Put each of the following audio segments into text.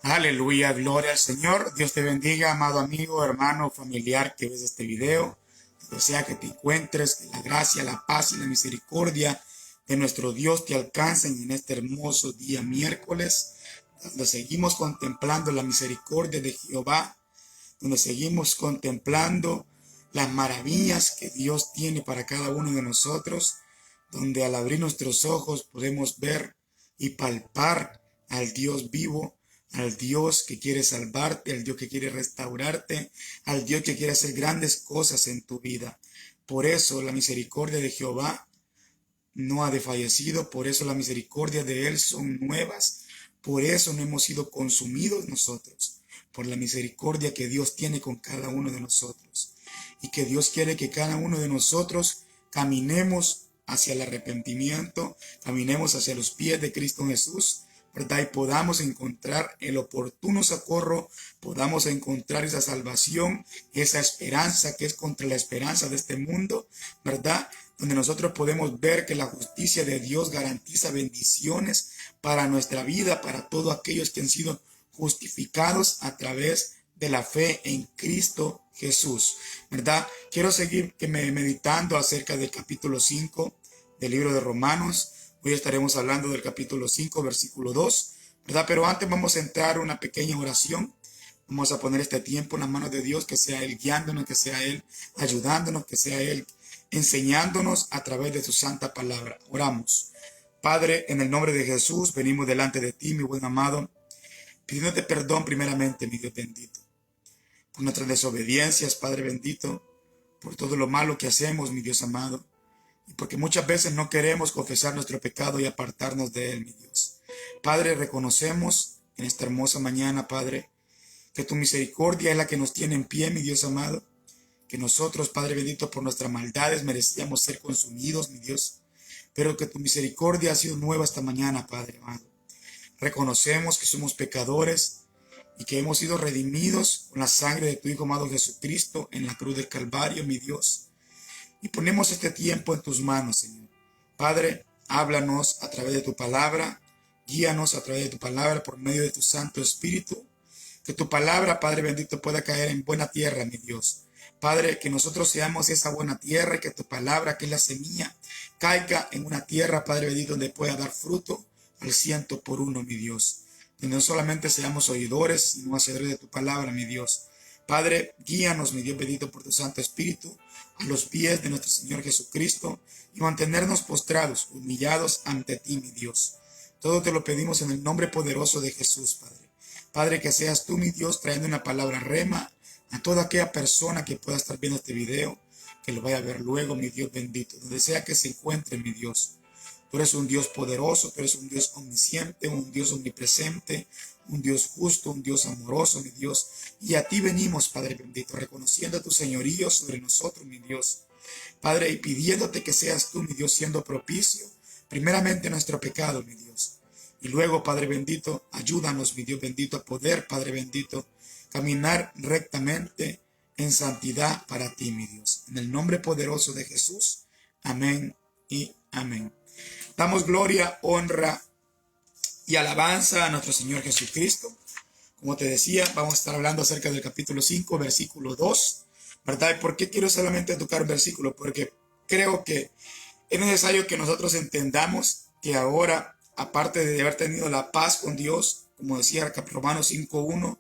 Aleluya, gloria al Señor. Dios te bendiga, amado amigo, hermano, familiar que ves este video. Donde sea que te encuentres, que la gracia, la paz y la misericordia de nuestro Dios te alcancen en este hermoso día miércoles, donde seguimos contemplando la misericordia de Jehová, donde seguimos contemplando las maravillas que Dios tiene para cada uno de nosotros, donde al abrir nuestros ojos podemos ver y palpar al Dios vivo, al Dios que quiere salvarte, al Dios que quiere restaurarte, al Dios que quiere hacer grandes cosas en tu vida. Por eso la misericordia de Jehová no ha desfallecido, por eso la misericordia de Él son nuevas, por eso no hemos sido consumidos nosotros, por la misericordia que Dios tiene con cada uno de nosotros. Y que Dios quiere que cada uno de nosotros caminemos hacia el arrepentimiento, caminemos hacia los pies de Cristo Jesús, ¿verdad? Y podamos encontrar el oportuno socorro, podamos encontrar esa salvación, esa esperanza que es contra la esperanza de este mundo, ¿verdad? Donde nosotros podemos ver que la justicia de Dios garantiza bendiciones para nuestra vida, para todos aquellos que han sido justificados a través de la fe en Cristo Jesús, ¿verdad? Quiero seguir meditando acerca del capítulo 5 del libro de Romanos. Hoy estaremos hablando del capítulo 5, versículo 2, ¿verdad? Pero antes vamos a entrar a una pequeña oración. Vamos a poner este tiempo en las manos de Dios, que sea Él guiándonos, que sea Él ayudándonos, que sea Él enseñándonos a través de su santa palabra. Oramos. Padre, en el nombre de Jesús, venimos delante de ti, mi buen amado, pidiéndote perdón primeramente, mi Dios bendito, por nuestras desobediencias, Padre bendito, por todo lo malo que hacemos, mi Dios amado, y porque muchas veces no queremos confesar nuestro pecado y apartarnos de él, mi Dios. Padre, reconocemos en esta hermosa mañana, Padre, que tu misericordia es la que nos tiene en pie, mi Dios amado, que nosotros, Padre bendito, por nuestras maldades merecíamos ser consumidos, mi Dios, pero que tu misericordia ha sido nueva esta mañana, Padre amado. Reconocemos que somos pecadores y que hemos sido redimidos con la sangre de tu Hijo amado Jesucristo en la cruz del Calvario, mi Dios. Y ponemos este tiempo en tus manos, Señor. Padre, háblanos a través de tu palabra, guíanos a través de tu palabra por medio de tu Santo Espíritu. Que tu palabra, Padre bendito, pueda caer en buena tierra, mi Dios. Padre, que nosotros seamos esa buena tierra y que tu palabra, que es la semilla, caiga en una tierra, Padre bendito, donde pueda dar fruto al 100 por 1, mi Dios. Que no solamente seamos oidores, sino hacedores de tu palabra, mi Dios. Padre, guíanos, mi Dios bendito, por tu Santo Espíritu, a los pies de nuestro Señor Jesucristo y mantenernos postrados, humillados ante ti, mi Dios. Todo te lo pedimos en el nombre poderoso de Jesús, Padre. Padre, que seas tú, mi Dios, trayendo una palabra rema a toda aquella persona que pueda estar viendo este video, que lo vaya a ver luego, mi Dios bendito, donde sea que se encuentre, mi Dios. Tú eres un Dios poderoso, tú eres un Dios omnisciente, un Dios omnipresente, un Dios justo, un Dios amoroso, mi Dios. Y a ti venimos, Padre bendito, reconociendo tu señorío sobre nosotros, mi Dios. Padre, y pidiéndote que seas tú, mi Dios, siendo propicio, primeramente nuestro pecado, mi Dios. Y luego, Padre bendito, ayúdanos, mi Dios bendito, a poder, Padre bendito, caminar rectamente en santidad para ti, mi Dios. En el nombre poderoso de Jesús. Amén y amén. Damos gloria, honra y alabanza a nuestro Señor Jesucristo. Como te decía, vamos a estar hablando acerca del capítulo 5, versículo 2, ¿verdad? ¿Y por qué quiero solamente tocar un versículo? Porque creo que es necesario que nosotros entendamos que ahora, aparte de haber tenido la paz con Dios, como decía Romanos 5:1,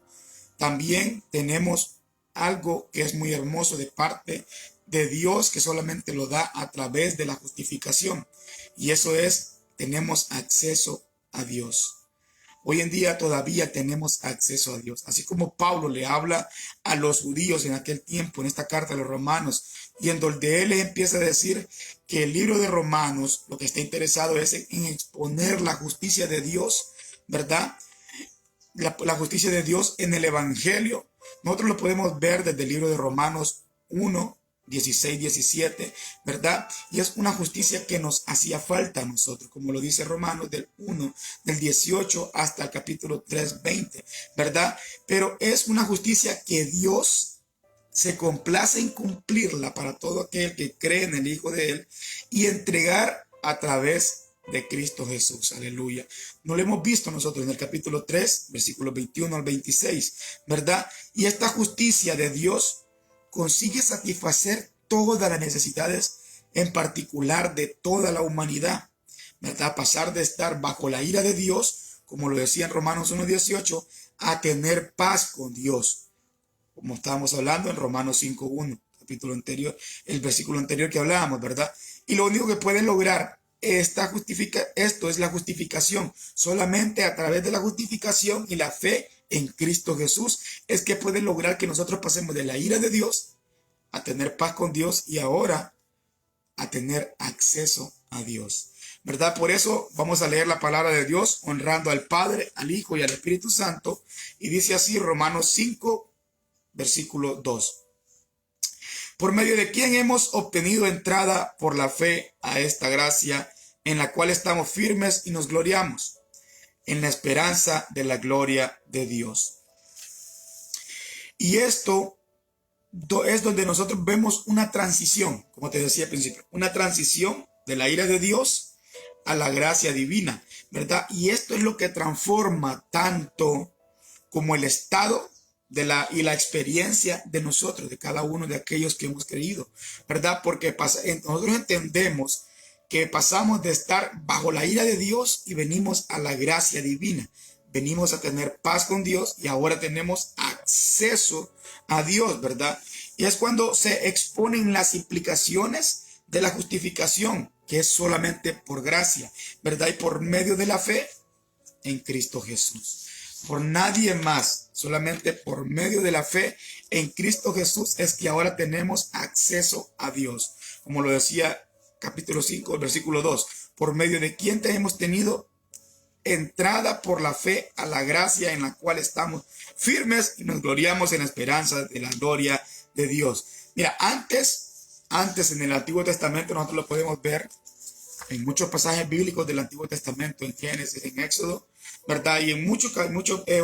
también tenemos algo que es muy hermoso de parte de Dios, que solamente lo da a través de la justificación. Y eso es, tenemos acceso a Dios. Hoy en día todavía tenemos acceso a Dios. Así como Pablo le habla a los judíos en aquel tiempo, en esta carta a los romanos, y en donde él empieza a decir que el libro de Romanos lo que está interesado es en exponer la justicia de Dios, ¿verdad? La justicia de Dios en el Evangelio. Nosotros lo podemos ver desde el libro de Romanos 1, 16, 17, ¿verdad? Y es una justicia que nos hacía falta a nosotros, como lo dice Romanos del 1, del 18 hasta el capítulo 3, 20, ¿verdad? Pero es una justicia que Dios se complace en cumplirla para todo aquel que cree en el Hijo de Él y entregar a través de Cristo Jesús. Aleluya. No lo hemos visto nosotros en el capítulo 3, versículos 21 al 26, ¿verdad? Y esta justicia de Dios consigue satisfacer todas las necesidades, en particular de toda la humanidad, ¿verdad? Pasar de estar bajo la ira de Dios, como lo decía en Romanos 1:18, a tener paz con Dios, como estábamos hablando en Romanos 5:1, capítulo anterior, el versículo anterior que hablábamos, ¿verdad? Y lo único que puede lograr esto es la justificación. Solamente a través de la justificación y la fe en Cristo Jesús es que puede lograr que nosotros pasemos de la ira de Dios a tener paz con Dios y ahora a tener acceso a Dios, ¿verdad? Por eso vamos a leer la palabra de Dios honrando al Padre, al Hijo y al Espíritu Santo. Y dice así Romanos 5, versículo 2. Por medio de quien hemos obtenido entrada por la fe a esta gracia, en la cual estamos firmes y nos gloriamos, en la esperanza de la gloria de Dios. Y esto es donde nosotros vemos una transición, como te decía al principio, una transición de la ira de Dios a la gracia divina, ¿verdad? Y esto es lo que transforma tanto como el estado y la experiencia de nosotros, de cada uno de aquellos que hemos creído, ¿verdad? Porque nosotros entendemos que pasamos de estar bajo la ira de Dios y venimos a la gracia divina. Venimos a tener paz con Dios y ahora tenemos acceso a Dios, ¿verdad? Y es cuando se exponen las implicaciones de la justificación, que es solamente por gracia, ¿verdad? Y por medio de la fe en Cristo Jesús. Por nadie más, solamente por medio de la fe en Cristo Jesús es que ahora tenemos acceso a Dios. Como lo decía capítulo 5, versículo 2, por medio de quien hemos tenido entrada por la fe a la gracia en la cual estamos firmes y nos gloriamos en la esperanza de la gloria de Dios. Mira, antes en el Antiguo Testamento nosotros lo podemos ver en muchos pasajes bíblicos del Antiguo Testamento, en Génesis, en Éxodo, ¿verdad? Y en muchos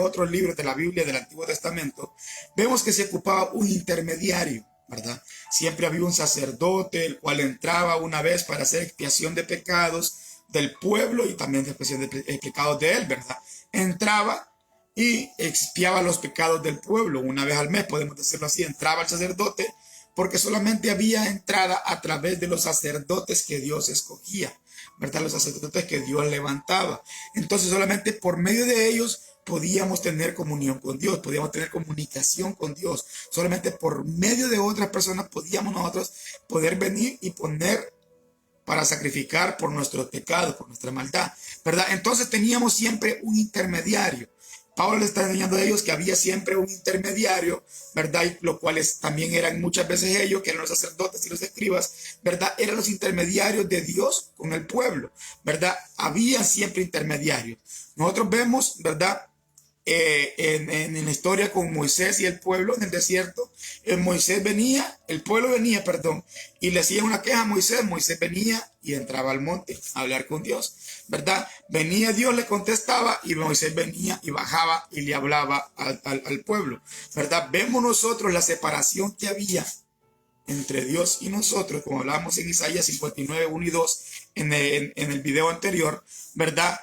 otros libros de la Biblia del Antiguo Testamento, vemos que se ocupaba un intermediario, ¿verdad? Siempre había un sacerdote, el cual entraba una vez para hacer expiación de pecados del pueblo y también de expiación de pecados de él, ¿verdad? Entraba y expiaba los pecados del pueblo una vez al mes, podemos decirlo así. Entraba el sacerdote porque solamente había entrada a través de los sacerdotes que Dios escogía, ¿verdad? Los sacerdotes que Dios levantaba. Entonces solamente por medio de ellos podíamos tener comunión con Dios, podíamos tener comunicación con Dios. Solamente por medio de otras personas podíamos nosotros poder venir y poner para sacrificar por nuestros pecados, por nuestra maldad, ¿verdad? Entonces teníamos siempre un intermediario. Pablo le está enseñando a ellos que había siempre un intermediario, ¿verdad? Y los cuales también eran muchas veces ellos, que eran los sacerdotes y los escribas, ¿verdad? Eran los intermediarios de Dios con el pueblo, ¿verdad? Había siempre intermediarios. Nosotros vemos, ¿verdad? En la historia con Moisés y el pueblo en el desierto, el pueblo venía, y le hacía una queja a Moisés. Moisés venía y entraba al monte a hablar con Dios, ¿verdad? Venía Dios, le contestaba, y Moisés venía y bajaba y le hablaba al pueblo, ¿verdad? Vemos nosotros la separación que había entre Dios y nosotros, como hablamos en Isaías 59, 1 y 2 en el video anterior, ¿verdad?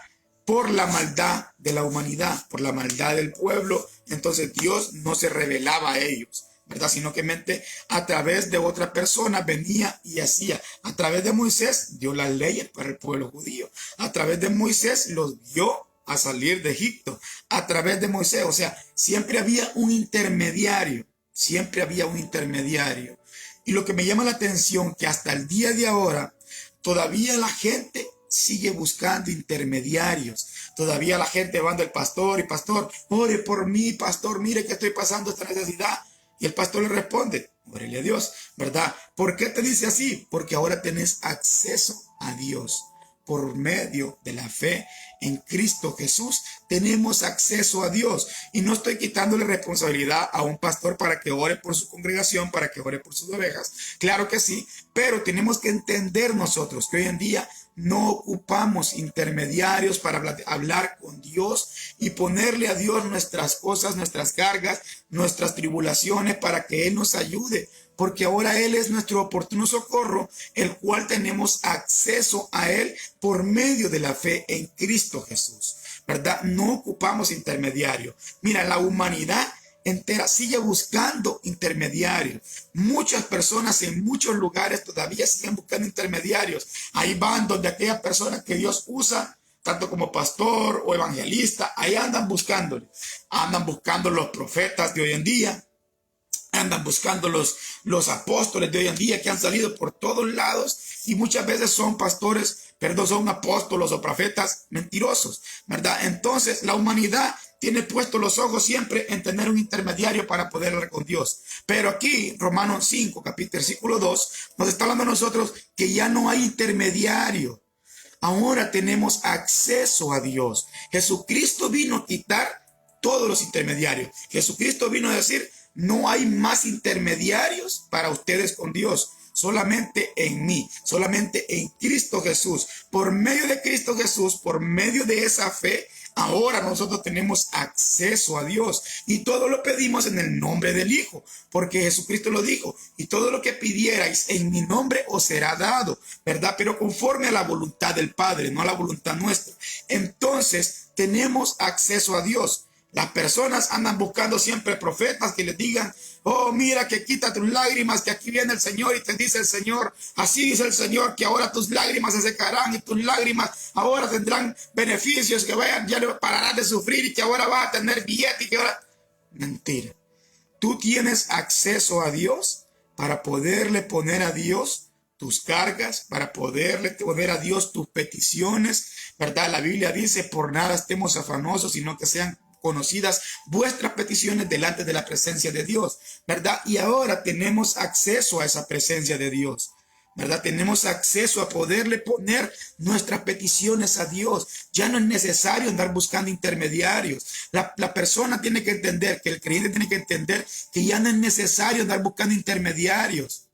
Por la maldad de la humanidad, por la maldad del pueblo. Entonces Dios no se revelaba a ellos, ¿verdad? Sino que a través de otra persona venía y hacía. A través de Moisés dio las leyes para el pueblo judío. A través de Moisés los guió a salir de Egipto. A través de Moisés, o sea, siempre había un intermediario. Siempre había un intermediario. Y lo que me llama la atención, que hasta el día de ahora, todavía la gente sigue buscando intermediarios. Todavía la gente va del pastor y pastor, ore por mí, pastor, mire que estoy pasando esta necesidad. Y el pastor le responde, órele a Dios, ¿verdad? ¿Por qué te dice así? Porque ahora tenés acceso a Dios. Por medio de la fe en Cristo Jesús tenemos acceso a Dios. Y no estoy quitándole responsabilidad a un pastor para que ore por su congregación, para que ore por sus ovejas. Claro que sí, pero tenemos que entender nosotros que hoy en día no ocupamos intermediarios para hablar con Dios y ponerle a Dios nuestras cosas, nuestras cargas, nuestras tribulaciones para que Él nos ayude. Porque ahora Él es nuestro oportuno socorro, el cual tenemos acceso a Él por medio de la fe en Cristo Jesús, ¿verdad? No ocupamos intermediarios. Mira, la humanidad entera sigue buscando intermediarios. Muchas personas en muchos lugares todavía siguen buscando intermediarios. Ahí van donde aquellas personas que Dios usa, tanto como pastor o evangelista, ahí andan buscándole. Andan buscando los profetas de hoy en día. Andan buscando los apóstoles de hoy en día que han salido por todos lados y muchas veces son pastores, perdón, son apóstolos o profetas mentirosos, ¿verdad? Entonces la humanidad tiene puestos los ojos siempre en tener un intermediario para poder hablar con Dios. Pero aquí, Romanos 5, versículo 2, nos está hablando a nosotros que ya no hay intermediario. Ahora tenemos acceso a Dios. Jesucristo vino a quitar todos los intermediarios. Jesucristo vino a decir: no hay más intermediarios para ustedes con Dios, solamente en mí, solamente en Cristo Jesús. Por medio de Cristo Jesús, por medio de esa fe, ahora nosotros tenemos acceso a Dios y todo lo pedimos en el nombre del Hijo, porque Jesucristo lo dijo: y todo lo que pidierais en mi nombre os será dado, ¿verdad? Pero conforme a la voluntad del Padre, no a la voluntad nuestra. Entonces tenemos acceso a Dios. Las personas andan buscando siempre profetas que les digan: oh, mira, que quita tus lágrimas, que aquí viene el Señor y te dice el Señor, así dice el Señor, que ahora tus lágrimas se secarán y tus lágrimas ahora tendrán beneficios, que vayan, ya no pararás de sufrir y que ahora vas a tener billete y que ahora... Mentira. Tú tienes acceso a Dios para poderle poner a Dios tus cargas, para poderle poner a Dios tus peticiones, ¿verdad? La Biblia dice: por nada estemos afanosos, sino que sean conocidas vuestras peticiones delante de la presencia de Dios, ¿verdad? Y ahora tenemos acceso a esa presencia de Dios, ¿verdad? Tenemos acceso a poderle poner nuestras peticiones a Dios. Ya no es necesario andar buscando intermediarios. La persona tiene que entender, que el creyente tiene que entender que ya no es necesario andar buscando intermediarios.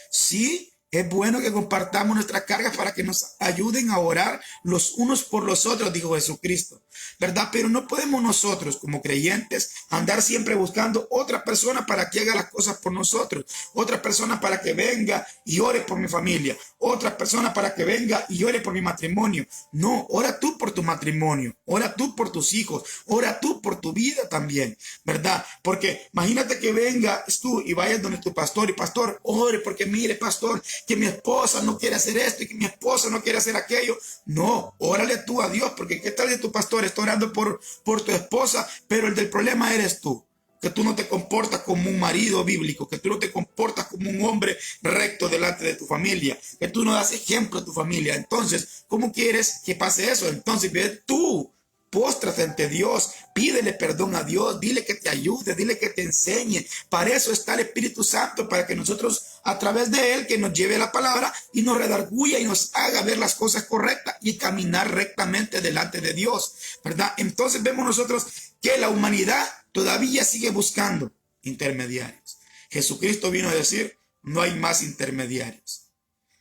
Sí, es bueno que compartamos nuestras cargas para que nos ayuden a orar los unos por los otros, dijo Jesucristo, ¿verdad? Pero no podemos nosotros como creyentes andar siempre buscando otra persona para que haga las cosas por nosotros, otra persona para que venga y ore por mi familia, otra persona para que venga y ore por mi matrimonio. No, ora tú por tu matrimonio, ora tú por tus hijos, ora tú por tu vida también, ¿verdad? Porque imagínate que vengas tú y vayas donde tu pastor y: pastor, ore porque mire, pastor, que mi esposa no quiere hacer esto y que mi esposa no quiere hacer aquello. No, órale tú a Dios, porque qué tal si tu pastor está orando por tu esposa, pero el del problema eres tú. Que tú no te comportas como un marido bíblico, que tú no te comportas como un hombre recto delante de tu familia, que tú no das ejemplo a tu familia. Entonces, ¿cómo quieres que pase eso? Entonces, ve tú, póstrate ante Dios, pídele perdón a Dios, dile que te ayude, dile que te enseñe. Para eso está el Espíritu Santo, para que nosotros, a través de Él, que nos lleve la palabra y nos redarguya y nos haga ver las cosas correctas y caminar rectamente delante de Dios, ¿verdad? Entonces vemos nosotros que la humanidad todavía sigue buscando intermediarios. Jesucristo vino a decir: no hay más intermediarios.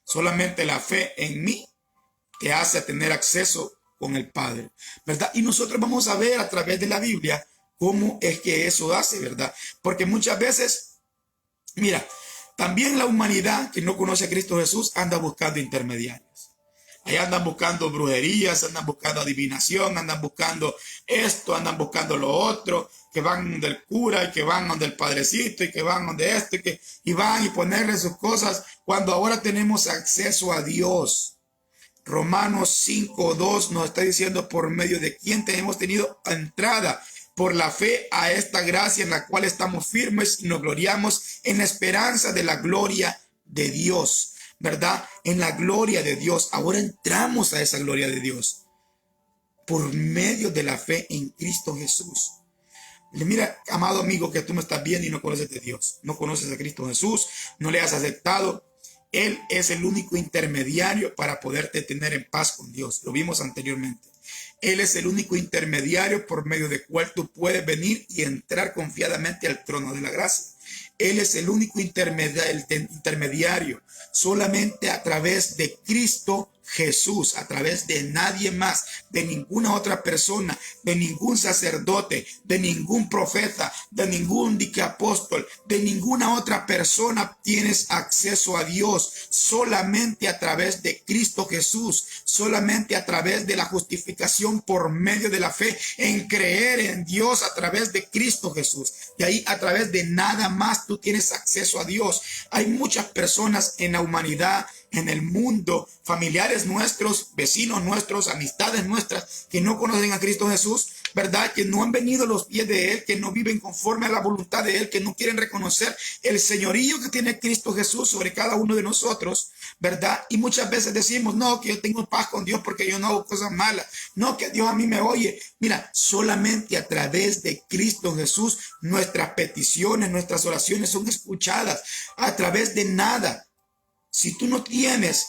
Solamente la fe en mí te hace tener acceso con el Padre, ¿verdad? Y nosotros vamos a ver a través de la Biblia cómo es que eso hace, ¿verdad? Porque muchas veces, mira, también la humanidad que no conoce a Cristo Jesús anda buscando intermediarios. Ahí andan buscando brujerías, andan buscando adivinación, andan buscando esto, andan buscando lo otro, que van donde el cura y que van donde el padrecito y que van donde esto y van y ponerle sus cosas cuando ahora tenemos acceso a Dios. Romanos 5:2 nos está diciendo: por medio de quien hemos tenido entrada por la fe a esta gracia en la cual estamos firmes y nos gloriamos en la esperanza de la gloria de Dios, ¿verdad? En la gloria de Dios. Ahora entramos a esa gloria de Dios por medio de la fe en Cristo Jesús. Mira, amado amigo, que tú me estás viendo y no conoces de Dios, no conoces a Cristo Jesús, no le has aceptado. Él es el único intermediario para poderte tener en paz con Dios. Lo vimos anteriormente. Él es el único intermediario por medio del cual tú puedes venir y entrar confiadamente al trono de la gracia. Él es el único intermediario. Solamente a través de Cristo Jesús, a través de nadie más, de ninguna otra persona, de ningún sacerdote, de ningún profeta, de ningún apóstol, de ninguna otra persona tienes acceso a Dios. Solamente a través de Cristo Jesús, solamente a través de la justificación por medio de la fe, en creer en Dios a través de Cristo Jesús. De ahí, a través de nada más tú tienes acceso a Dios. Hay muchas personas en la humanidad, en el mundo, familiares nuestros, vecinos nuestros, amistades nuestras, que no conocen a Cristo Jesús, ¿verdad? Que no han venido a los pies de Él, que no viven conforme a la voluntad de Él, que no quieren reconocer el señorío que tiene Cristo Jesús sobre cada uno de nosotros, ¿verdad? Y muchas veces decimos, no, que yo tengo paz con Dios porque yo no hago cosas malas, no, que Dios a mí me oye. Mira, solamente a través de Cristo Jesús nuestras peticiones, nuestras oraciones son escuchadas, a través de nada. Si tú no tienes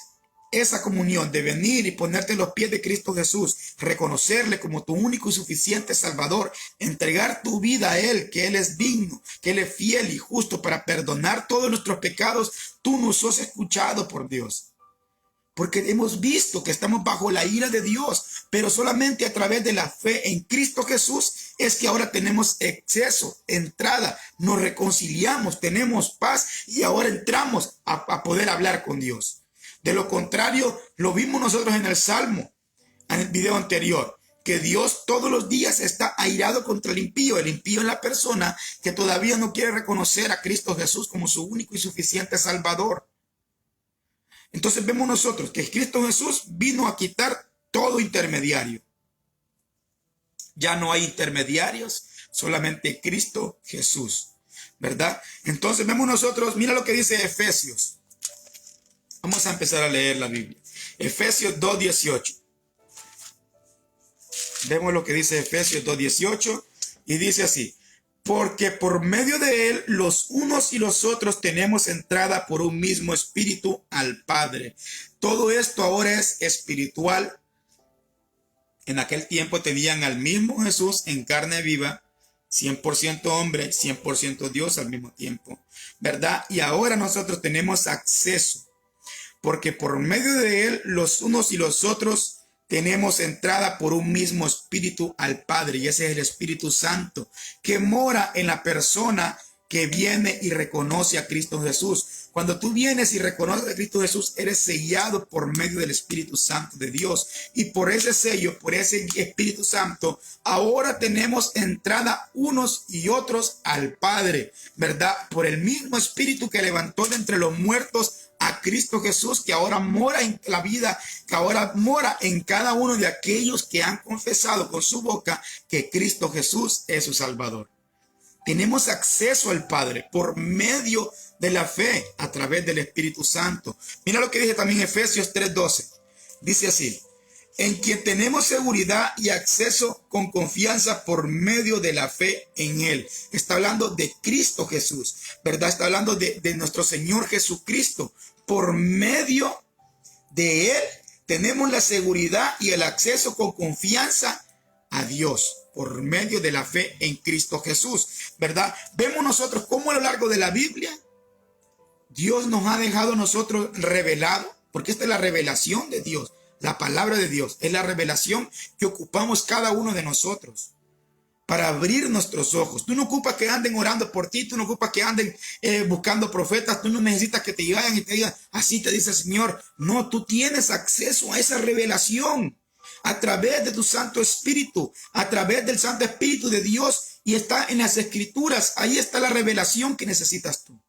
esa comunión de venir y ponerte en los pies de Cristo Jesús, reconocerle como tu único y suficiente Salvador, entregar tu vida a Él, que Él es digno, que Él es fiel y justo para perdonar todos nuestros pecados, tú no sos escuchado por Dios. Porque hemos visto que estamos bajo la ira de Dios, pero solamente a través de la fe en Cristo Jesús es que ahora tenemos acceso, entrada, nos reconciliamos, tenemos paz y ahora entramos a poder hablar con Dios. De lo contrario, lo vimos nosotros en el Salmo, en el video anterior, que Dios todos los días está airado contra el impío. El impío es la persona que todavía no quiere reconocer a Cristo Jesús como su único y suficiente Salvador. Entonces vemos nosotros que Cristo Jesús vino a quitar todo intermediario. Ya no hay intermediarios, solamente Cristo Jesús, ¿verdad? Entonces vemos nosotros, mira lo que dice Efesios. Vamos a empezar a leer la Biblia. Efesios 2:18. Vemos lo que dice Efesios 2:18 y dice así: porque por medio de Él los unos y los otros tenemos entrada por un mismo espíritu al Padre. Todo esto ahora es espiritual. En aquel tiempo tenían al mismo Jesús en carne viva, 100% hombre, 100% Dios al mismo tiempo, ¿verdad? Y ahora nosotros tenemos acceso, porque por medio de Él los unos y los otros tenemos entrada por un mismo espíritu al Padre, y ese es el Espíritu Santo que mora en la persona que viene y reconoce a Cristo Jesús. Cuando tú vienes y reconoces a Cristo Jesús, eres sellado por medio del Espíritu Santo de Dios, y por ese sello, por ese Espíritu Santo, ahora tenemos entrada unos y otros al Padre, ¿verdad? Por el mismo Espíritu que levantó de entre los muertos a Cristo Jesús, que ahora mora en la vida, que ahora mora en cada uno de aquellos que han confesado con su boca que Cristo Jesús es su Salvador. Tenemos acceso al Padre por medio de la fe a través del Espíritu Santo. Mira lo que dice también Efesios 3:12. Dice así: en quien tenemos seguridad y acceso con confianza por medio de la fe en Él. Está hablando de Cristo Jesús, ¿verdad? Está hablando de nuestro Señor Jesucristo. Por medio de Él tenemos la seguridad y el acceso con confianza a Dios, por medio de la fe en Cristo Jesús, ¿verdad? Vemos nosotros cómo a lo largo de la Biblia Dios nos ha dejado a nosotros revelado, porque esta es la revelación de Dios. La palabra de Dios es la revelación que ocupamos cada uno de nosotros para abrir nuestros ojos. Tú no ocupas que anden orando por ti, tú no ocupas que anden buscando profetas, tú no necesitas que te vayan y te digan, así te dice el Señor. No, tú tienes acceso a esa revelación a través de tu Santo Espíritu, a través del Santo Espíritu de Dios, y está en las Escrituras. Ahí está la revelación que necesitas tú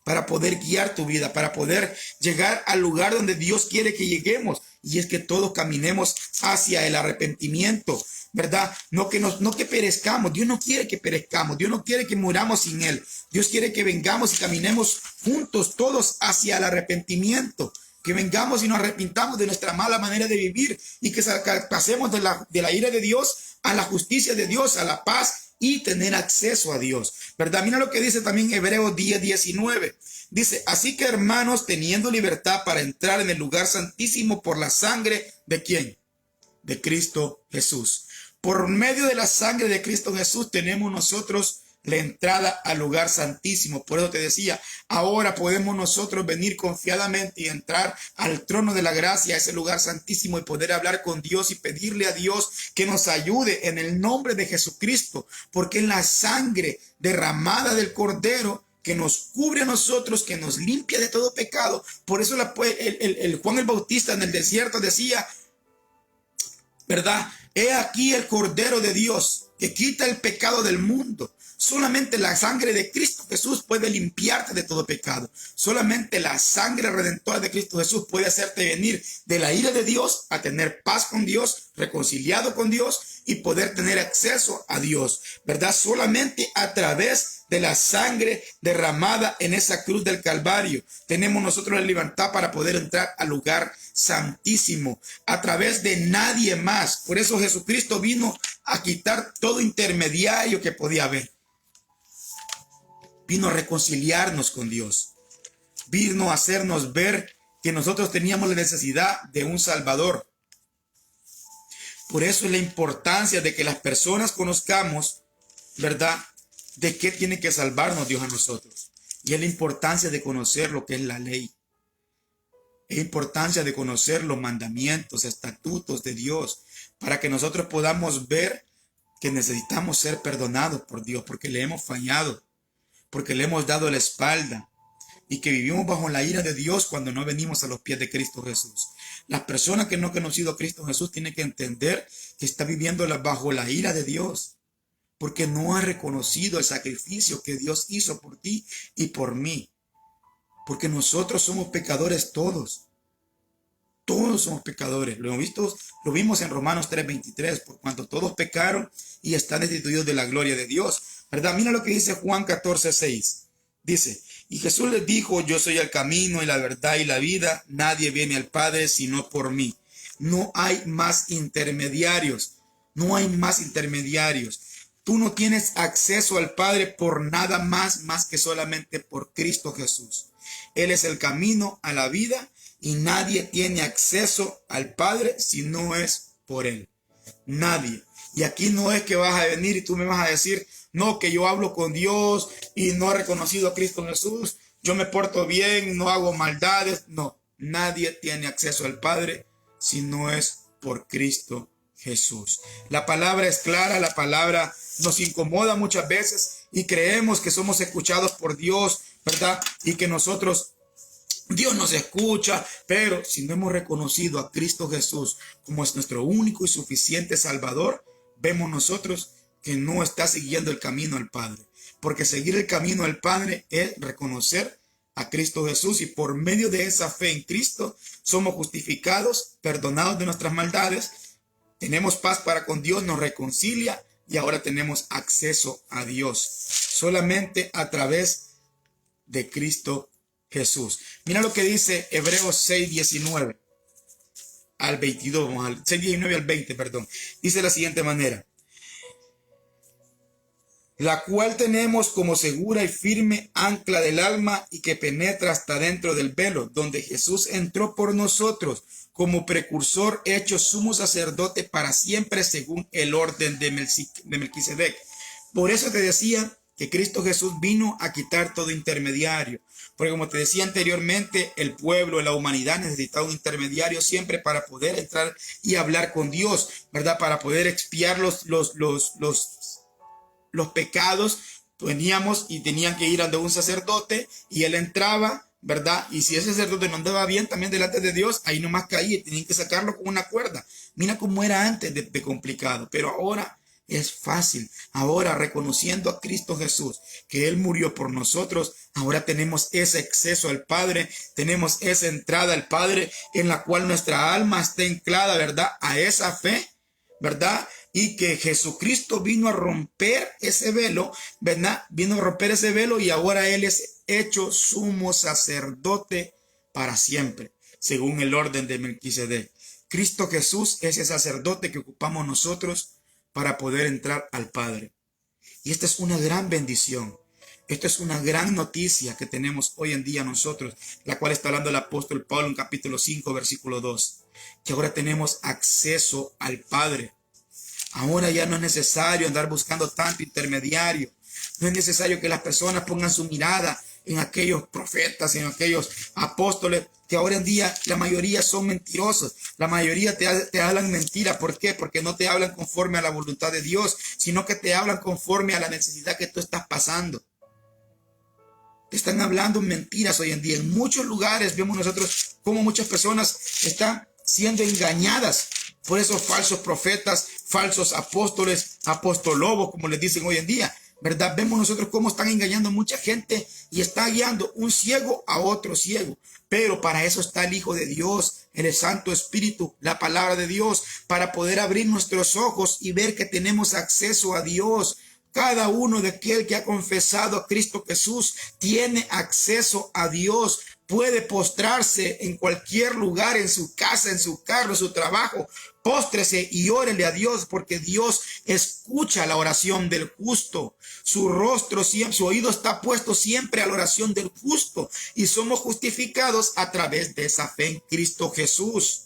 para poder guiar tu vida, para poder llegar al lugar donde Dios quiere que lleguemos, y es que todos caminemos hacia el arrepentimiento, ¿verdad? No que perezcamos. Dios no quiere que perezcamos, Dios no quiere que muramos sin Él. Dios quiere que vengamos y caminemos juntos todos hacia el arrepentimiento, que vengamos y nos arrepintamos de nuestra mala manera de vivir, y que pasemos de la ira de Dios a la justicia de Dios, a la paz, y tener acceso a Dios, ¿verdad? Mira lo que dice también Hebreos 10:19. Dice: así que, hermanos, teniendo libertad para entrar en el lugar santísimo por la sangre ¿de quién? De Cristo Jesús. Por medio de la sangre de Cristo Jesús tenemos nosotros la entrada al lugar santísimo. Por eso te decía, ahora podemos nosotros venir confiadamente y entrar al trono de la gracia, a ese lugar santísimo, y poder hablar con Dios y pedirle a Dios que nos ayude en el nombre de Jesucristo, porque es la sangre derramada del Cordero que nos cubre a nosotros, que nos limpia de todo pecado. Por eso el Juan el Bautista en el desierto decía, ¿verdad? He aquí el Cordero de Dios que quita el pecado del mundo. Solamente la sangre de Cristo Jesús puede limpiarte de todo pecado. Solamente la sangre redentora de Cristo Jesús puede hacerte venir de la ira de Dios a tener paz con Dios, reconciliado con Dios y poder tener acceso a Dios, ¿verdad? Solamente a través de la sangre derramada en esa cruz del Calvario tenemos nosotros la libertad para poder entrar al lugar santísimo, a través de nadie más. Por eso Jesucristo vino a quitar todo intermediario que podía haber. Vino a reconciliarnos con Dios. Vino a hacernos ver que nosotros teníamos la necesidad de un Salvador. Por eso es la importancia de que las personas conozcamos, ¿verdad?, de qué tiene que salvarnos Dios a nosotros. Y es la importancia de conocer lo que es la ley. Es la importancia de conocer los mandamientos, estatutos de Dios, para que nosotros podamos ver que necesitamos ser perdonados por Dios, porque le hemos fallado, porque le hemos dado la espalda y que vivimos bajo la ira de Dios cuando no venimos a los pies de Cristo Jesús. Las personas que no han conocido a Cristo Jesús tienen que entender que está viviendo bajo la ira de Dios, porque no ha reconocido el sacrificio que Dios hizo por ti y por mí. Porque nosotros somos pecadores todos. Todos somos pecadores. Lo vimos en Romanos 3:23, por cuanto todos pecaron y están destituidos de la gloria de Dios. ¿Verdad? Mira lo que dice Juan 14:6. Dice, y Jesús les dijo, yo soy el camino y la verdad y la vida. Nadie viene al Padre sino por mí. No hay más intermediarios. No hay más intermediarios. Tú no tienes acceso al Padre por nada más que solamente por Cristo Jesús. Él es el camino a la vida y nadie tiene acceso al Padre si no es por Él. Nadie. Y aquí no es que vas a venir y tú me vas a decir, no, que yo hablo con Dios y no he reconocido a Cristo Jesús, yo me porto bien, no hago maldades. No, nadie tiene acceso al Padre si no es por Cristo Jesús. La palabra es clara, la palabra nos incomoda muchas veces y creemos que somos escuchados por Dios, ¿verdad? Y que Dios nos escucha, pero si no hemos reconocido a Cristo Jesús como es nuestro único y suficiente Salvador, vemos nosotros que no está siguiendo el camino al Padre. Porque seguir el camino al Padre es reconocer a Cristo Jesús y por medio de esa fe en Cristo somos justificados, perdonados de nuestras maldades, tenemos paz para con Dios, nos reconcilia y ahora tenemos acceso a Dios solamente a través de Cristo Jesús. Mira lo que dice Hebreos 6:19 al 22, 6:19 al 20, perdón. Dice de la siguiente manera, la cual tenemos como segura y firme ancla del alma y que penetra hasta dentro del velo, donde Jesús entró por nosotros como precursor hecho sumo sacerdote para siempre según el orden de Melquisedec. Por eso te decía que Cristo Jesús vino a quitar todo intermediario. Porque como te decía anteriormente, el pueblo, la humanidad necesitaba un intermediario siempre para poder entrar y hablar con Dios, ¿verdad? Para poder expiar los pecados. Veníamos y tenían que ir ante un sacerdote y él entraba, ¿verdad? Y si ese sacerdote no andaba bien también delante de Dios, ahí nomás caía y tenían que sacarlo con una cuerda. Mira cómo era antes de complicado, pero ahora es fácil. Ahora, reconociendo a Cristo Jesús, que Él murió por nosotros, ahora tenemos ese acceso al Padre, tenemos esa entrada al Padre en la cual nuestra alma está anclada, ¿verdad? A esa fe, ¿verdad? Y que Jesucristo vino a romper ese velo, ¿verdad? Vino a romper ese velo y ahora Él es hecho sumo sacerdote para siempre, según el orden de Melquisedec. Cristo Jesús es el sacerdote que ocupamos nosotros para poder entrar al Padre. Y esta es una gran bendición. Esta es una gran noticia que tenemos hoy en día nosotros, la cual está hablando el apóstol Pablo en capítulo 5, versículo 2. Que ahora tenemos acceso al Padre. Ahora ya no es necesario andar buscando tanto intermediario. No es necesario que las personas pongan su mirada en aquellos profetas, en aquellos apóstoles, que ahora en día la mayoría son mentirosos. La mayoría te hablan mentira. ¿Por qué? Porque no te hablan conforme a la voluntad de Dios, sino que te hablan conforme a la necesidad que tú estás pasando. Te están hablando mentiras hoy en día. En muchos lugares vemos nosotros cómo muchas personas están siendo engañadas por esos falsos profetas, falsos apóstoles, apostolobos, como les dicen hoy en día, ¿verdad? Vemos nosotros cómo están engañando a mucha gente y está guiando un ciego a otro ciego. Pero para eso está el Hijo de Dios, el Santo Espíritu, la palabra de Dios, para poder abrir nuestros ojos y ver que tenemos acceso a Dios. Cada uno de aquel que ha confesado a Cristo Jesús tiene acceso a Dios. Puede postrarse en cualquier lugar, en su casa, en su carro, en su trabajo. Póstrese y órele a Dios, porque Dios escucha la oración del justo. Su rostro siempre, su oído está puesto siempre a la oración del justo. Y somos justificados a través de esa fe en Cristo Jesús.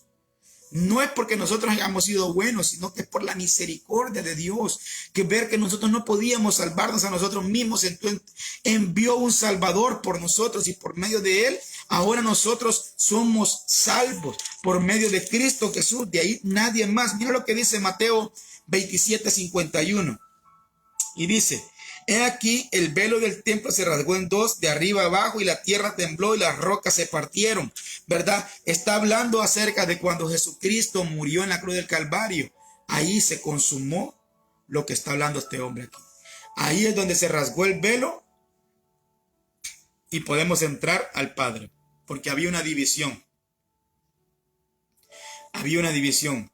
No es porque nosotros hayamos sido buenos, sino que es por la misericordia de Dios, que ver que nosotros no podíamos salvarnos a nosotros mismos, entonces envió un Salvador por nosotros y por medio de Él, ahora nosotros somos salvos por medio de Cristo Jesús, de ahí nadie más. Mira lo que dice Mateo 27:51 y dice: he aquí el velo del templo se rasgó en dos, de arriba abajo, y la tierra tembló y las rocas se partieron, ¿verdad? Está hablando acerca de cuando Jesucristo murió en la cruz del Calvario. Ahí se consumó lo que está hablando este hombre aquí. Ahí es donde se rasgó el velo y podemos entrar al Padre, porque había una división. Había una división.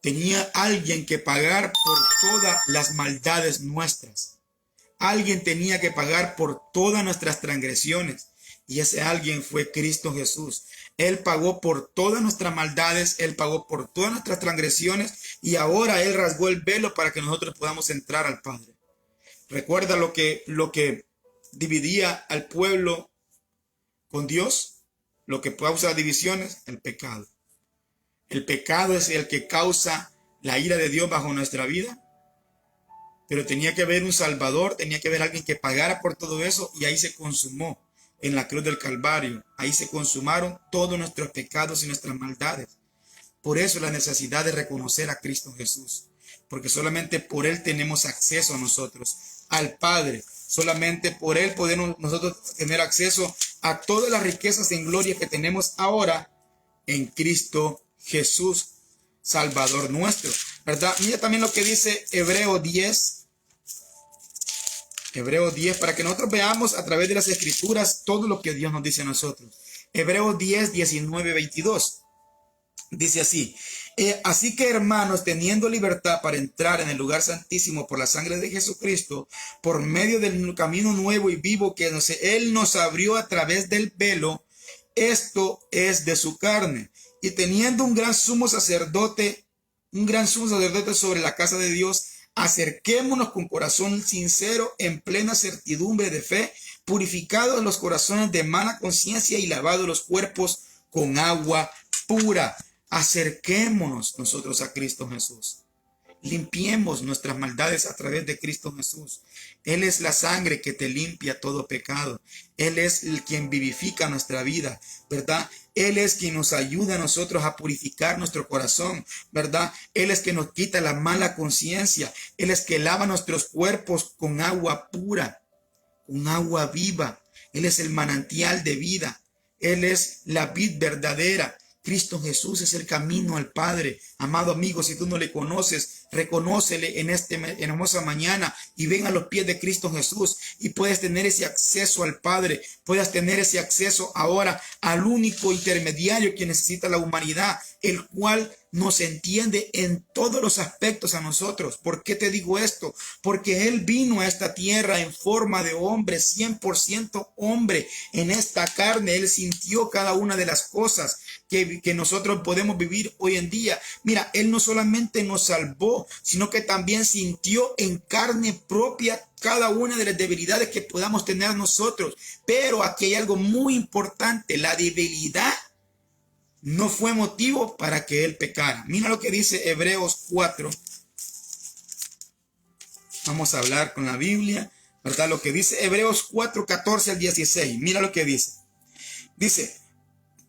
Tenía alguien que pagar por todas las maldades nuestras. Alguien tenía que pagar por todas nuestras transgresiones, y ese alguien fue Cristo Jesús. Él pagó por todas nuestras maldades, Él pagó por todas nuestras transgresiones, y ahora Él rasgó el velo para que nosotros podamos entrar al Padre. ¿Recuerda lo que dividía al pueblo con Dios? Lo que causa divisiones, el pecado. El pecado es el que causa la ira de Dios bajo nuestra vida. Pero tenía que haber un Salvador, tenía que haber alguien que pagara por todo eso, y ahí se consumó en la cruz del Calvario. Ahí se consumaron todos nuestros pecados y nuestras maldades. Por eso la necesidad de reconocer a Cristo Jesús, porque solamente por Él tenemos acceso a nosotros, al Padre. Solamente por Él podemos nosotros tener acceso a todas las riquezas en gloria que tenemos ahora en Cristo Jesús, Salvador nuestro, ¿verdad? Mira también lo que dice Hebreos 10, para que nosotros veamos a través de las Escrituras todo lo que Dios nos dice a nosotros. Hebreos 10, 19, 22. Dice así: así que, hermanos, teniendo libertad para entrar en el lugar santísimo por la sangre de Jesucristo, por medio del camino nuevo y vivo que Él nos abrió a través del velo, esto es de su carne, y teniendo un gran sumo sacerdote sobre la casa de Dios, acerquémonos con corazón sincero, en plena certidumbre de fe, purificados los corazones de mala conciencia y lavados los cuerpos con agua pura. Acerquémonos nosotros a Cristo Jesús. Limpiemos nuestras maldades a través de Cristo Jesús. Él es la sangre que te limpia todo pecado. Él es el quien vivifica nuestra vida, ¿verdad? Él es quien nos ayuda a nosotros a purificar nuestro corazón, ¿verdad? Él es quien nos quita la mala conciencia. Él es que lava nuestros cuerpos con agua pura, con agua viva. Él es el manantial de vida. Él es la vid verdadera. Cristo Jesús es el camino al Padre. Amado amigo, si tú no le conoces, reconócele en esta hermosa mañana y ven a los pies de Cristo Jesús y puedes tener ese acceso al Padre. Puedes tener ese acceso ahora al único intermediario que necesita la humanidad, el cual nos entiende en todos los aspectos a nosotros. ¿Por qué te digo esto? Porque Él vino a esta tierra en forma de hombre, 100% hombre. En esta carne Él sintió cada una de las cosas que nosotros podemos vivir hoy en día. Mira, Él no solamente nos salvó, sino que también sintió en carne propia cada una de las debilidades que podamos tener nosotros. Pero aquí hay algo muy importante: la debilidad no fue motivo para que Él pecara. Mira lo que dice Hebreos 4. Vamos a hablar con la Biblia ¿verdad? Lo que dice Hebreos 4, 14 al 16. Mira lo que dice. Dice,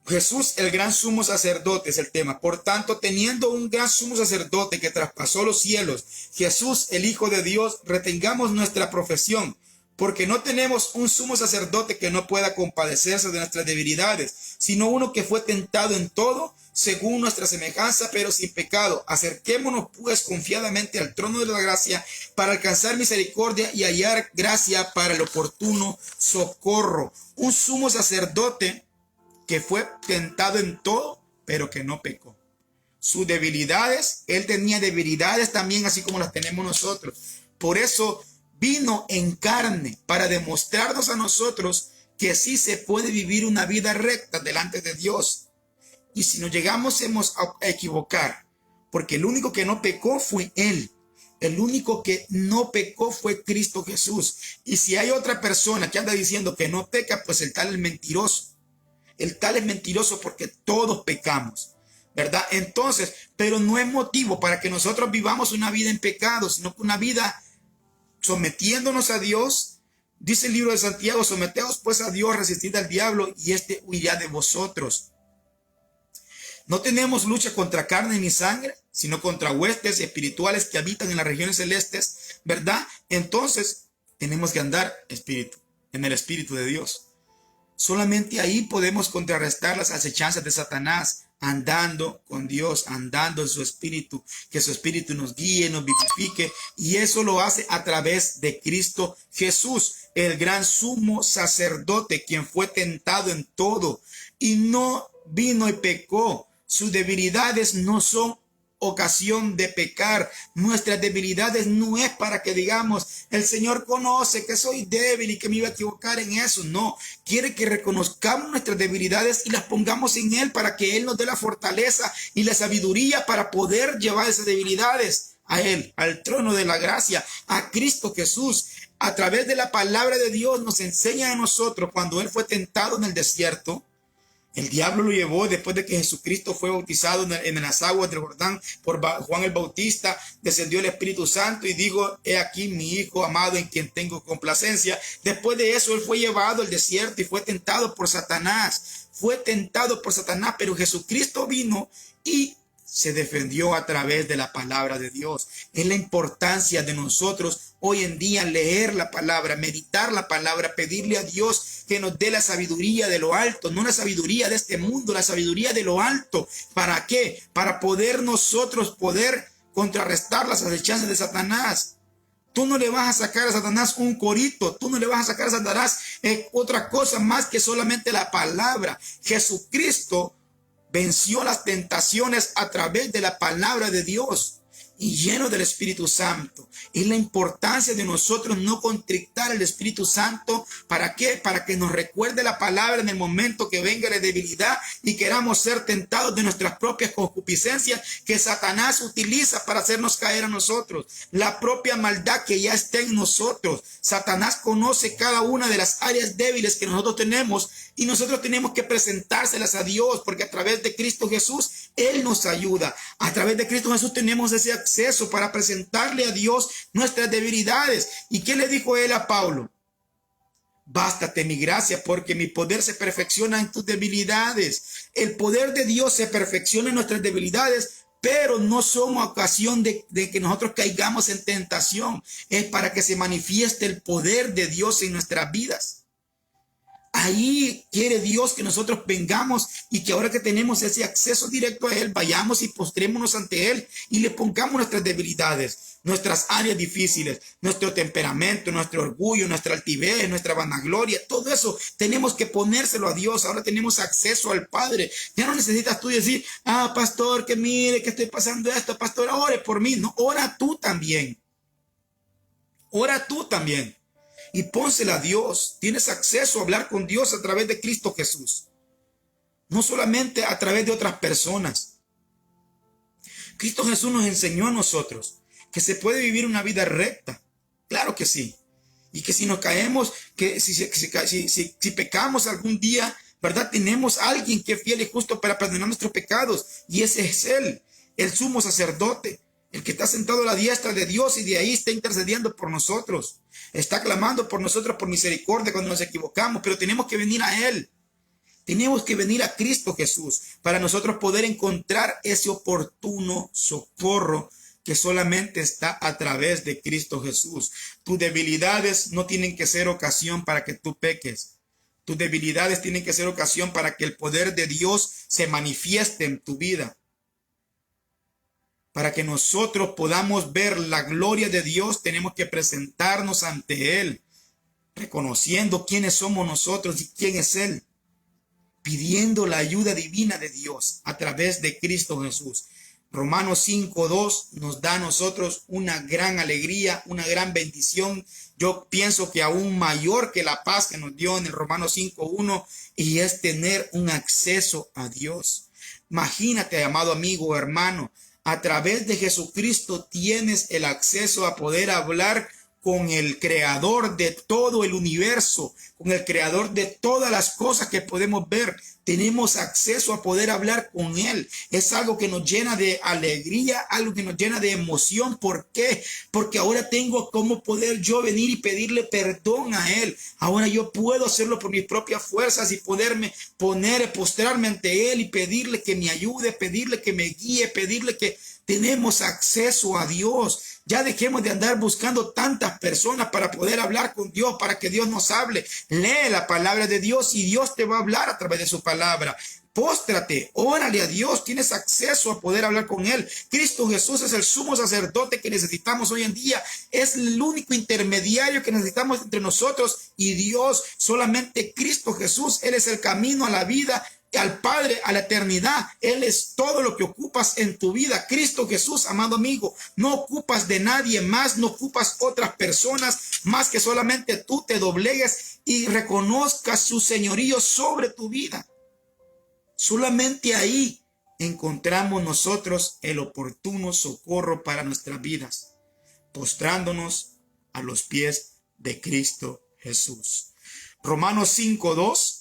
Jesús, el gran sumo sacerdote, es el tema. Por tanto, teniendo un gran sumo sacerdote que traspasó los cielos, Jesús, el Hijo de Dios, retengamos nuestra profesión, porque no tenemos un sumo sacerdote que no pueda compadecerse de nuestras debilidades, sino uno que fue tentado en todo, según nuestra semejanza, pero sin pecado. Acerquémonos pues confiadamente al trono de la gracia para alcanzar misericordia y hallar gracia para el oportuno socorro. Un sumo sacerdote que fue tentado en todo, pero que no pecó. Sus debilidades, él tenía debilidades también, así como las tenemos nosotros. Por eso vino en carne, para demostrarnos a nosotros que sí se puede vivir una vida recta delante de Dios. Y si nos llegamos a equivocar, porque el único que no pecó fue él. El único que no pecó fue Cristo Jesús. Y si hay otra persona que anda diciendo que no peca, pues el tal es mentiroso. El tal es mentiroso porque todos pecamos, ¿verdad? Entonces, pero no es motivo para que nosotros vivamos una vida en pecado, sino que una vida sometiéndonos a Dios. Dice el libro de Santiago, someteos pues a Dios, resistid al diablo y éste huirá de vosotros. No tenemos lucha contra carne ni sangre, sino contra huestes espirituales que habitan en las regiones celestes, ¿verdad? Entonces, tenemos que andar en el Espíritu de Dios. Solamente ahí podemos contrarrestar las acechanzas de Satanás, andando con Dios, andando en su Espíritu, que su Espíritu nos guíe, nos vivifique, y eso lo hace a través de Cristo Jesús, el gran sumo sacerdote, quien fue tentado en todo y no vino y pecó. Sus debilidades no son ocasión de pecar. Nuestras debilidades no es para que digamos, el Señor conoce que soy débil y que me iba a equivocar en eso. No, quiere que reconozcamos nuestras debilidades y las pongamos en Él para que Él nos dé la fortaleza y la sabiduría para poder llevar esas debilidades a Él, al trono de la gracia, a Cristo Jesús. A través de la palabra de Dios nos enseña a nosotros cuando Él fue tentado en el desierto. El diablo lo llevó después de que Jesucristo fue bautizado en las aguas del Jordán por Juan el Bautista. Descendió el Espíritu Santo y dijo, he aquí mi Hijo amado en quien tengo complacencia. Después de eso, él fue llevado al desierto y fue tentado por Satanás. Fue tentado por Satanás, pero Jesucristo vino y se defendió a través de la palabra de Dios. Es la importancia de nosotros hoy en día leer la palabra, meditar la palabra, pedirle a Dios que nos dé la sabiduría de lo alto, no la sabiduría de este mundo, la sabiduría de lo alto. ¿Para qué? Para poder nosotros contrarrestar las acechanzas de Satanás. Tú no le vas a sacar a Satanás un corito, tú no le vas a sacar a Satanás otra cosa más que solamente la palabra. Jesucristo venció las tentaciones a través de la palabra de Dios y lleno del Espíritu Santo. Es la importancia de nosotros no contrictar el Espíritu Santo. ¿Para qué? Para que nos recuerde la palabra en el momento que venga la debilidad y queramos ser tentados de nuestras propias concupiscencias que Satanás utiliza para hacernos caer a nosotros. La propia maldad que ya está en nosotros. Satanás conoce cada una de las áreas débiles que nosotros tenemos y nosotros tenemos que presentárselas a Dios, porque a través de Cristo Jesús Él nos ayuda. A través de Cristo Jesús tenemos ese acceso para presentarle a Dios nuestras debilidades. ¿Y qué le dijo él a Pablo? Bástate mi gracia, porque mi poder se perfecciona en tus debilidades. El poder de Dios se perfecciona en nuestras debilidades, pero no somos ocasión de que nosotros caigamos en tentación. Es para que se manifieste el poder de Dios en nuestras vidas. Ahí quiere Dios que nosotros vengamos y que ahora que tenemos ese acceso directo a Él, vayamos y postrémonos ante Él y le pongamos nuestras debilidades, nuestras áreas difíciles, nuestro temperamento, nuestro orgullo, nuestra altivez, nuestra vanagloria, todo eso tenemos que ponérselo a Dios. Ahora tenemos acceso al Padre. Ya no necesitas tú decir, pastor, que mire que estoy pasando esto, pastor, ore por mí. No, ora tú también. Ora tú también. Y pónsela a Dios. Tienes acceso a hablar con Dios a través de Cristo Jesús. No solamente a través de otras personas. Cristo Jesús nos enseñó a nosotros que se puede vivir una vida recta. Claro que sí. Y que si nos caemos, que si pecamos algún día, ¿verdad? Tenemos a alguien que es fiel y justo para perdonar nuestros pecados. Y ese es Él, el sumo sacerdote. el que está sentado a la diestra de Dios y de ahí está intercediendo por nosotros. Está clamando por nosotros por misericordia cuando nos equivocamos, pero tenemos que venir a Él. Tenemos que venir a Cristo Jesús para nosotros poder encontrar ese oportuno socorro que solamente está a través de Cristo Jesús. Tus debilidades no tienen que ser ocasión para que tú peques. Tus debilidades tienen que ser ocasión para que el poder de Dios se manifieste en tu vida. Para que nosotros podamos ver la gloria de Dios, tenemos que presentarnos ante Él, reconociendo quiénes somos nosotros y quién es Él, pidiendo la ayuda divina de Dios a través de Cristo Jesús. Romanos 5:2 nos da a nosotros una gran alegría, una gran bendición. Yo pienso que aún mayor que la paz que nos dio en el Romanos 5:1, y es tener un acceso a Dios. Imagínate, amado amigo o hermano, a través de Jesucristo tienes el acceso a poder hablar con el creador de todo el universo, con el creador de todas las cosas que podemos ver. Tenemos acceso a poder hablar con Él. Es algo que nos llena de alegría, algo que nos llena de emoción. ¿Por qué? Porque ahora tengo cómo poder yo venir y pedirle perdón a Él. Ahora yo puedo hacerlo por mis propias fuerzas y poderme postrarme ante Él y pedirle que me ayude, pedirle que me guíe, pedirle que tenemos acceso a Dios. Ya dejemos de andar buscando tantas personas para poder hablar con Dios, para que Dios nos hable. Lee la palabra de Dios y Dios te va a hablar a través de su palabra. Póstrate, órale a Dios, tienes acceso a poder hablar con Él. Cristo Jesús es el sumo sacerdote que necesitamos hoy en día. Es el único intermediario que necesitamos entre nosotros y Dios. Solamente Cristo Jesús, Él es el camino a la vida, al Padre, a la eternidad. Él es todo lo que ocupas en tu vida. Cristo Jesús, amado amigo, no ocupas de nadie más, no ocupas otras personas más que solamente tú te doblegues y reconozcas su señorío sobre tu vida. Solamente ahí encontramos nosotros el oportuno socorro para nuestras vidas, postrándonos a los pies de Cristo Jesús. Romanos 5:2.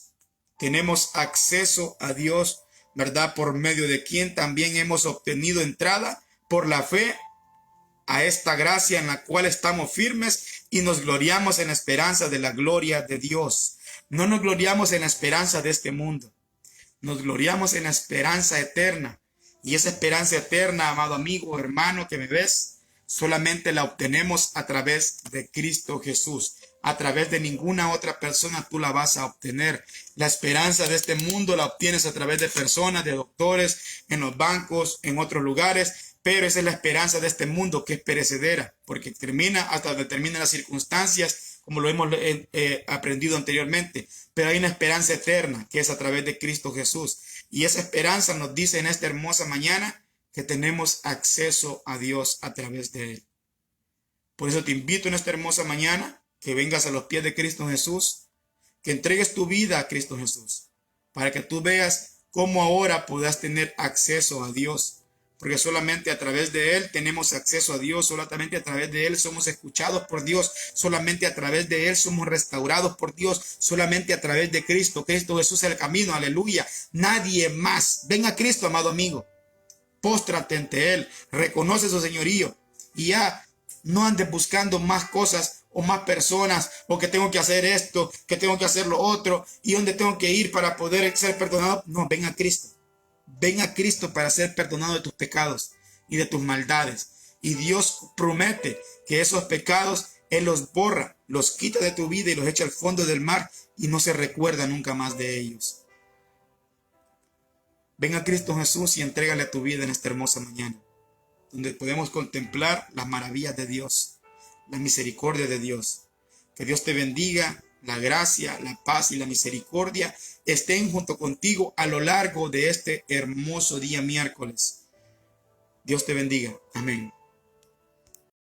Tenemos acceso a Dios, ¿verdad? Por medio de quien también hemos obtenido entrada por la fe a esta gracia en la cual estamos firmes y nos gloriamos en la esperanza de la gloria de Dios. No nos gloriamos en la esperanza de este mundo. Nos gloriamos en la esperanza eterna. Y esa esperanza eterna, amado amigo, hermano que me ves, solamente la obtenemos a través de Cristo Jesús. A través de ninguna otra persona tú la vas a obtener. La esperanza de este mundo la obtienes a través de personas, de doctores, en los bancos, en otros lugares. Pero esa es la esperanza de este mundo, que es perecedera, porque termina hasta donde terminan las circunstancias, como lo hemos aprendido anteriormente. Pero hay una esperanza eterna, que es a través de Cristo Jesús. Y esa esperanza nos dice en esta hermosa mañana que tenemos acceso a Dios a través de Él. Por eso te invito en esta hermosa mañana que vengas a los pies de Cristo Jesús, que entregues tu vida a Cristo Jesús, para que tú veas cómo ahora puedas tener acceso a Dios, porque solamente a través de Él tenemos acceso a Dios, solamente a través de Él somos escuchados por Dios, solamente a través de Él somos restaurados por Dios, solamente a través de Cristo. Cristo Jesús es el camino, aleluya, nadie más. Ven a Cristo, amado amigo, póstrate ante Él, reconoce su señorío y ya no andes buscando más cosas o más personas, o que tengo que hacer esto, que tengo que hacer lo otro, y dónde tengo que ir para poder ser perdonado. No, ven a Cristo. Ven a Cristo para ser perdonado de tus pecados y de tus maldades. Y Dios promete que esos pecados Él los borra, los quita de tu vida y los echa al fondo del mar y no se recuerda nunca más de ellos. Ven a Cristo Jesús y entrégale tu vida en esta hermosa mañana, donde podemos contemplar las maravillas de Dios, la misericordia de Dios. Que Dios te bendiga, la gracia, la paz y la misericordia estén junto contigo a lo largo de este hermoso día miércoles. Dios te bendiga. Amén.